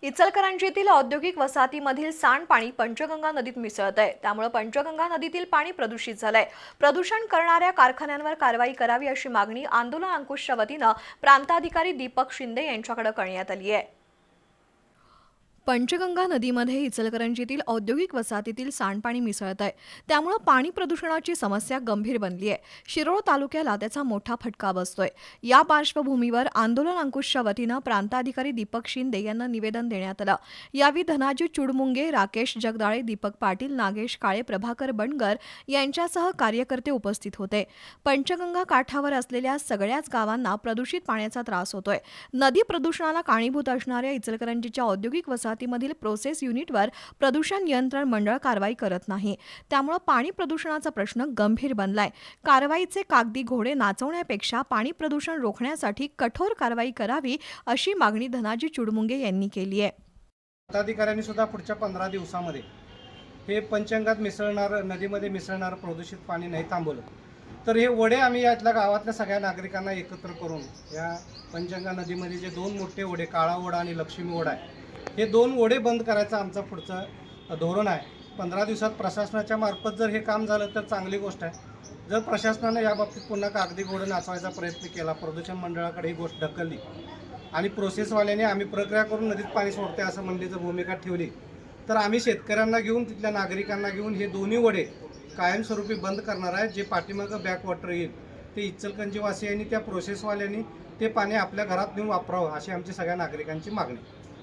इचलकरंजीतील औद्योगिक वसाहतीमधील सांडपाणी पंचगंगा नदीत मिसळत आहे। त्यामुळे पंचगंगा नदीतील पाणी प्रदूषित झालंय। प्रदूषण करणाऱ्या कारखान्यांवर कारवाई करावी अशी मागणी आंदोलन अंकुशच्या वतीने प्रांताधिकारी दीपक शिंदे यांच्याकडे करण्यात आली आहे। पंचगंगा नदीमध्ये इचलकरंजीतील औद्योगिक वसाहतीतील सांडपाणी मिसळत आहे। त्यामुळे पाणी प्रदूषणाची समस्या गंभीर बनली आहे। शिरोळ तालुक्याला त्याचा मोठा फटका बसतोय। या पार्श्वभूमीवर आंदोलन अंकुशच्या वतीने प्रांताधिकारी दीपक शिंदे यांना निवेदन देण्यात आलं। यावेळी धनाजी चुडमुंगे, राकेश जगदाळे, दीपक पाटील, नागेश काळे, प्रभाकर बनगर यांच्यासह कार्यकर्ते उपस्थित होते। पंचगंगा काठावर असलेल्या सगळ्याच गावांना प्रदूषित पाण्याचा त्रास होतोय। नदी प्रदूषणाला कारणीभूत असणाऱ्या इचलकरंजीच्या औद्योगिक वसाहतीमधील प्रोसेस युनिटवर प्रदूषण नियंत्रण मंडळ कारवाई करत नाही। त्यामुळे पाणी प्रदूषणाचा प्रश्न गंभीर बनलाय। कारवाईचे कागदी घोडे नाचवण्यापेक्षा पाणी प्रदूषण रोखण्यासाठी कठोर कारवाई करावी अशी मागणी धनाजी चुडमुंगे यांनी केली आहे। अधिकाऱ्यांनी सुद्धा पुढच्या 15 दिवसांमध्ये हे पंचगंगात मिसळणार, नदीमध्ये मिसळणार प्रदूषित पाणी नाही थांबवलं तर हे ओढे आम्ही यातल्या गावातल्या सगळ्या नागरिकांना एकत्र करून या पंचगंगा नदीमध्ये जे 2 मोठे ओढे, काळा ओढा आणि लक्ष्मी ओढा आहे, हे 2 ओढे बंद करायचं आमचं पुढचं धोरण आहे। 15 दिवसात प्रशासनाच्या मार्फत जर हे काम झालं तर चांगली गोष्ट आहे। जर प्रशासनाने याबाबतीत पुन्हा कागदी घोडे नाचवायचा प्रयत्न केला, प्रदूषण मंडळाकडे ही गोष्ट ढकलली आणि प्रोसेसवाल्याने आम्ही प्रक्रिया करून नदीत पाणी सोडते असं मंडळीचं भूमिका ठेवली तर आम्ही शेतकऱ्यांना घेऊन, तिथल्या नागरिकांना घेऊन हे दोन्ही ओढे कायमस्वरूपी बंद करणार आहे। जे पाठीमागं बॅकवॉटर येईल ते इचलकरंजी वासियांनी, त्या प्रोसेसवाल्यांनी ते पाणी आपल्या घरात नेऊन वापरावं अशी आमची सगळ्या नागरिकांची मागणी आहे।